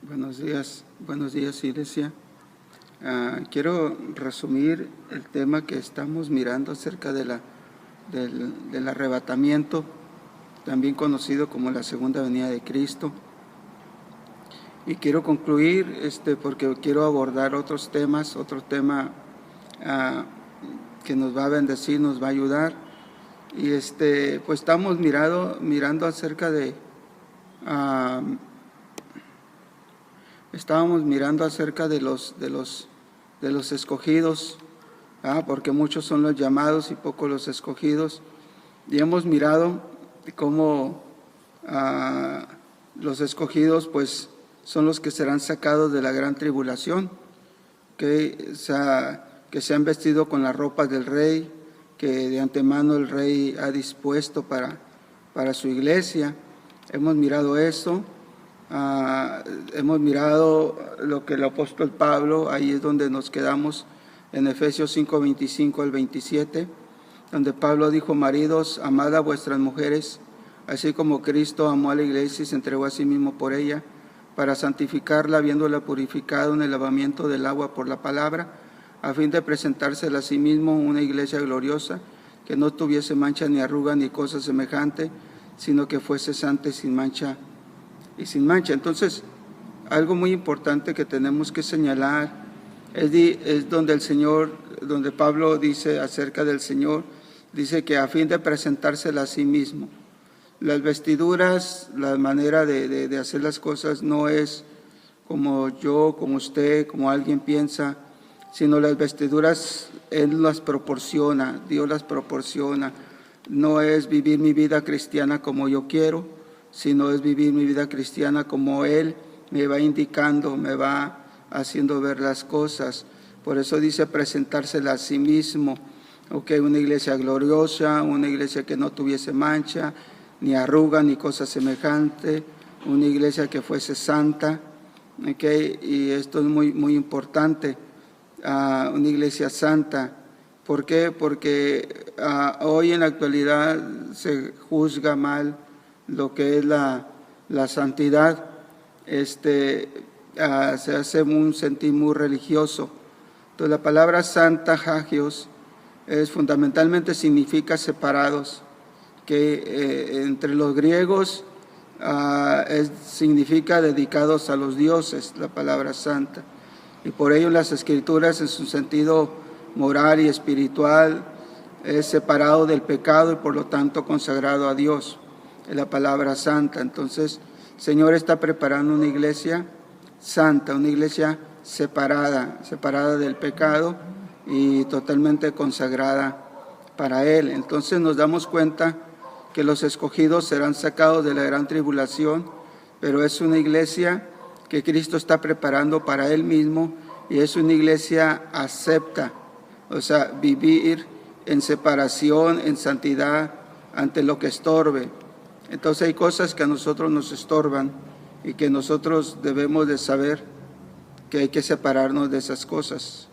Buenos días, Iglesia. Quiero resumir el tema que estamos mirando acerca del arrebatamiento, también conocido como la segunda venida de Cristo. Y quiero concluir porque quiero abordar otro tema que nos va a bendecir, nos va a ayudar. Y pues estamos mirando acerca de estábamos mirando acerca de los escogidos, porque muchos son los llamados y pocos los escogidos, y hemos mirado cómo los escogidos pues son los que serán sacados de la gran tribulación, que se han vestido con las ropas del rey, que de antemano el rey ha dispuesto para su iglesia. Hemos mirado eso. Hemos mirado lo que el apóstol Pablo, ahí es donde nos quedamos, en Efesios 5:25 al 27, donde Pablo dijo: maridos, amad a vuestras mujeres, así como Cristo amó a la iglesia y se entregó a sí mismo por ella, para santificarla, habiéndola purificado en el lavamiento del agua por la palabra, a fin de presentársela a sí mismo una iglesia gloriosa, que no tuviese mancha ni arruga ni cosa semejante, sino que fuese santa y sin mancha. Entonces, algo muy importante que tenemos que señalar es donde Pablo dice acerca del Señor, dice que a fin de presentársela a sí mismo. Las vestiduras, la manera de hacer las cosas no es como yo, como usted, como alguien piensa, sino las vestiduras Él las proporciona, Dios las proporciona. No es vivir mi vida cristiana como yo quiero, sino es vivir mi vida cristiana como Él me va indicando, me va haciendo ver las cosas. Por eso dice presentársela a sí mismo. Una iglesia gloriosa, una iglesia que no tuviese mancha, ni arruga, ni cosa semejante, una iglesia que fuese santa. Y esto es muy, muy importante, una iglesia santa. ¿Por qué? Porque hoy en la actualidad se juzga mal lo que es la santidad, se hace un sentir muy religioso. Entonces la palabra santa, hagios, fundamentalmente significa separados, que entre los griegos significa dedicados a los dioses, la palabra santa. Y por ello las Escrituras, en su sentido moral y espiritual, es separado del pecado y por lo tanto consagrado a Dios. Es la palabra santa. Entonces, el Señor está preparando una iglesia santa, una iglesia separada del pecado y totalmente consagrada para Él. Entonces nos damos cuenta que los escogidos serán sacados de la gran tribulación, pero es una iglesia que Cristo está preparando para Él mismo, y es una iglesia acepta, vivir en separación, en santidad, ante lo que estorbe. Entonces hay cosas que a nosotros nos estorban y que nosotros debemos de saber que hay que separarnos de esas cosas,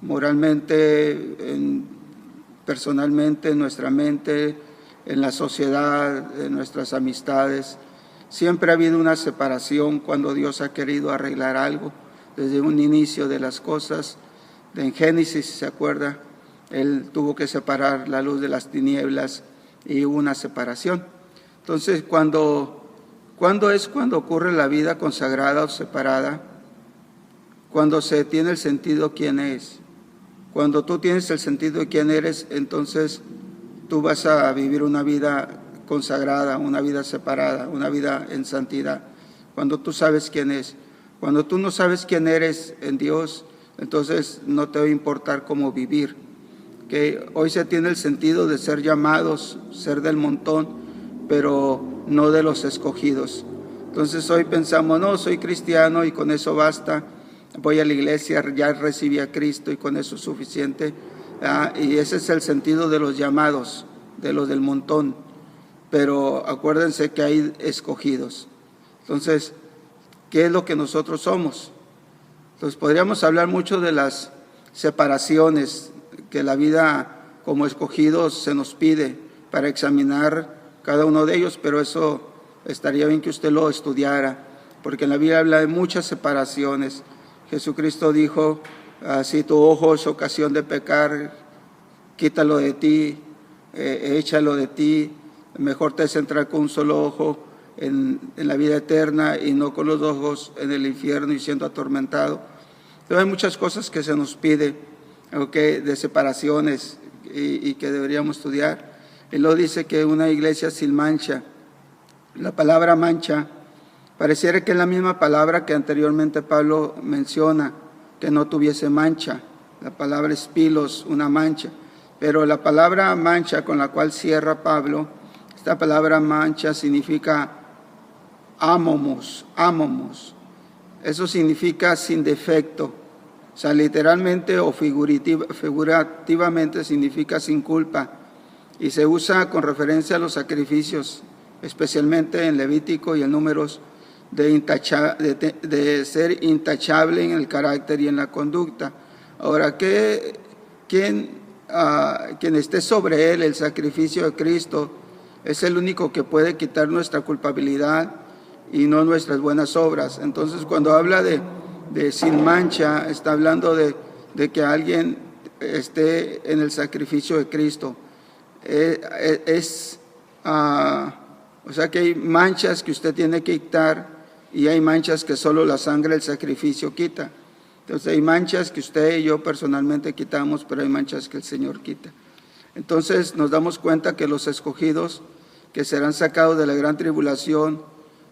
moralmente, personalmente, en nuestra mente, en la sociedad, en nuestras amistades. Siempre ha habido una separación cuando Dios ha querido arreglar algo, desde un inicio de las cosas. En Génesis, ¿se acuerda? Él tuvo que separar la luz de las tinieblas y hubo una separación. Entonces, ¿cuándo ocurre la vida consagrada o separada? Cuando se tiene el sentido quién es. Cuando tú tienes el sentido de quién eres, entonces tú vas a vivir una vida consagrada, una vida separada, una vida en santidad. Cuando tú sabes quién es. Cuando tú no sabes quién eres en Dios, entonces no te va a importar cómo vivir. Que hoy se tiene el sentido de ser llamados, ser del montón, pero no de los escogidos. Entonces hoy pensamos, no, soy cristiano y con eso basta, voy a la iglesia, ya recibí a Cristo y con eso es suficiente. Y ese es el sentido de los llamados, de los del montón. Pero acuérdense que hay escogidos. Entonces, ¿qué es lo que nosotros somos? Entonces podríamos hablar mucho de las separaciones que la vida como escogidos se nos pide para examinar cada uno de ellos, pero eso estaría bien que usted lo estudiara porque en la Biblia habla de muchas separaciones. Jesucristo dijo, si tu ojo es ocasión de pecar, quítalo de ti, échalo de ti, mejor te es entrar con un solo ojo en la vida eterna y no con los dos ojos en el infierno y siendo atormentado. Entonces hay muchas cosas que se nos pide, de separaciones y que deberíamos estudiar. Él lo dice que una iglesia sin mancha. La palabra mancha pareciera que es la misma palabra que anteriormente Pablo menciona, que no tuviese mancha. La palabra espilos, una mancha. Pero la palabra mancha con la cual cierra Pablo, esta palabra mancha significa ámomos. Eso significa sin defecto. O sea, literalmente o figurativamente significa sin culpa. Y se usa con referencia a los sacrificios, especialmente en Levítico y en Números, de ser intachable en el carácter y en la conducta. Ahora, quien esté sobre él, el sacrificio de Cristo, es el único que puede quitar nuestra culpabilidad y no nuestras buenas obras. Entonces, cuando habla de sin mancha, está hablando de que alguien esté en el sacrificio de Cristo. O sea que hay manchas que usted tiene que quitar y hay manchas que solo la sangre del sacrificio quita. Entonces hay manchas que usted y yo personalmente quitamos, pero hay manchas que el Señor quita. Entonces nos damos cuenta que los escogidos que serán sacados de la gran tribulación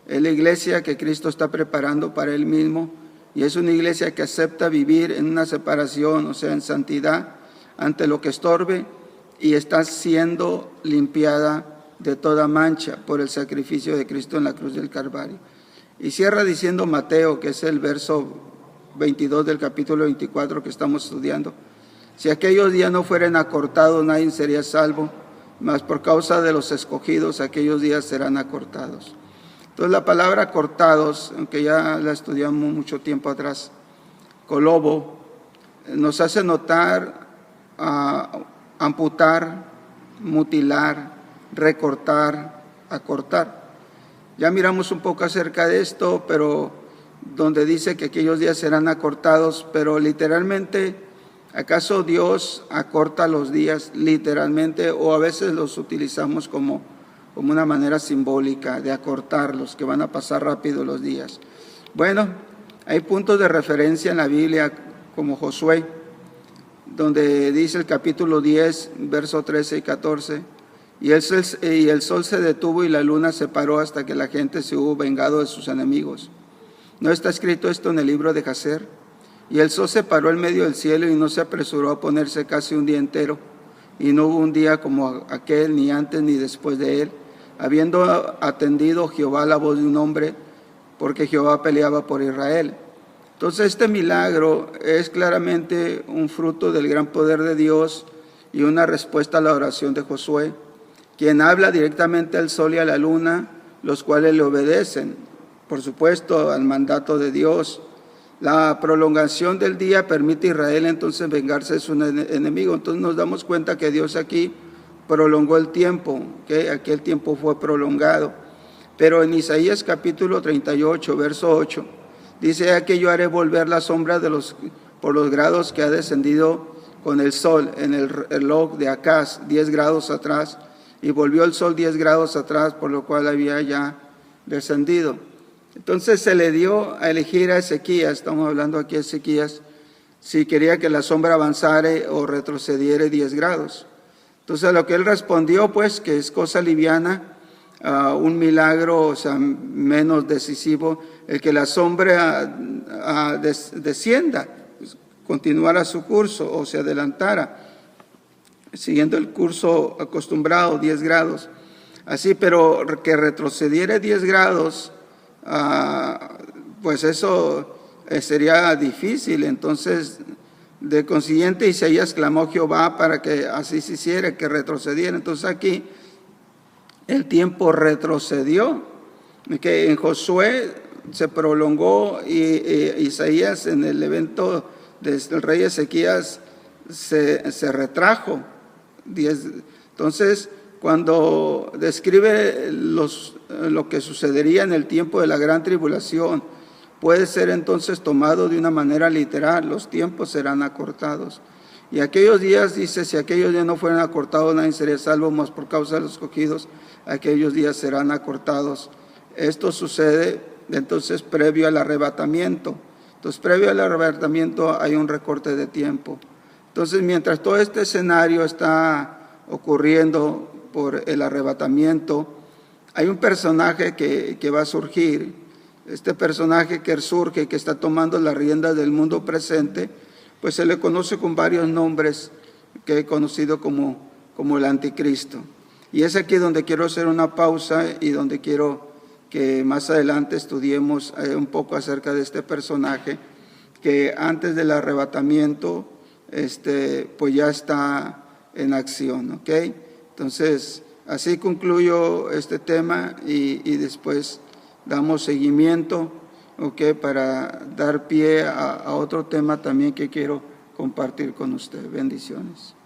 es la iglesia que Cristo está preparando para Él mismo, y es una iglesia que acepta vivir en una separación, o sea, en santidad, ante lo que estorbe, y está siendo limpiada de toda mancha por el sacrificio de Cristo en la cruz del Calvario. Y cierra diciendo Mateo, que es el verso 22 del capítulo 24 que estamos estudiando: si aquellos días no fueran acortados, nadie sería salvo, mas por causa de los escogidos, aquellos días serán acortados. Entonces la palabra cortados, aunque ya la estudiamos mucho tiempo atrás, colobo, nos hace notar amputar, mutilar, recortar, acortar. Ya miramos un poco acerca de esto, pero donde dice que aquellos días serán acortados, pero literalmente, ¿acaso Dios acorta los días literalmente, o a veces los utilizamos como una manera simbólica de acortarlos, que van a pasar rápido los días? Bueno, hay puntos de referencia en la Biblia, como Josué, donde dice el capítulo 10, verso 13 y 14, y el sol se detuvo y la luna se paró hasta que la gente se hubo vengado de sus enemigos. ¿No está escrito esto en el libro de Jacer? Y el sol se paró en medio del cielo y no se apresuró a ponerse casi un día entero, y no hubo un día como aquel, ni antes ni después de él, habiendo atendido Jehová la voz de un hombre, porque Jehová peleaba por Israel. Entonces este milagro es claramente un fruto del gran poder de Dios y una respuesta a la oración de Josué, quien habla directamente al sol y a la luna, los cuales le obedecen, por supuesto, al mandato de Dios. La prolongación del día permite a Israel entonces vengarse de su enemigo. Entonces nos damos cuenta que Dios aquí prolongó el tiempo, que aquel tiempo fue prolongado. Pero en Isaías capítulo 38, verso 8, dice que yo haré volver la sombra por los grados que ha descendido con el sol en el reloj de Acaz, 10 grados atrás, y volvió el sol 10 grados atrás, por lo cual había ya descendido. Entonces se le dio a elegir a Ezequías, estamos hablando aquí de Ezequías, si quería que la sombra avanzare o retrocediere 10 grados. Entonces a lo que él respondió, pues, que es cosa liviana, un milagro, o sea, menos decisivo, el que la sombra descienda, continuara su curso o se adelantara, siguiendo el curso acostumbrado, 10 grados. Así, pero que retrocediera 10 grados, pues eso sería difícil. Entonces, de consiguiente, Isaías clamó a Jehová para que así se hiciera, que retrocediera. Entonces aquí el tiempo retrocedió, que en Josué se prolongó y Isaías en el evento del rey Ezequías se retrajo. Entonces cuando describe lo que sucedería en el tiempo de la gran tribulación, puede ser entonces tomado de una manera literal, los tiempos serán acortados. Y aquellos días, dice, si aquellos días no fueran acortados, nadie sería salvo, mas por causa de los escogidos, aquellos días serán acortados. Esto sucede entonces previo al arrebatamiento. Entonces, previo al arrebatamiento hay un recorte de tiempo. Entonces, mientras todo este escenario está ocurriendo por el arrebatamiento, hay un personaje que va a surgir. Este personaje que surge, que está tomando las riendas del mundo presente, pues se le conoce con varios nombres que he conocido como el anticristo. Y es aquí donde quiero hacer una pausa y donde quiero que más adelante estudiemos un poco acerca de este personaje que antes del arrebatamiento pues ya está en acción, ¿ok? Entonces, así concluyo este tema y después damos seguimiento, ¿ok? Para dar pie a otro tema también que quiero compartir con usted. Bendiciones.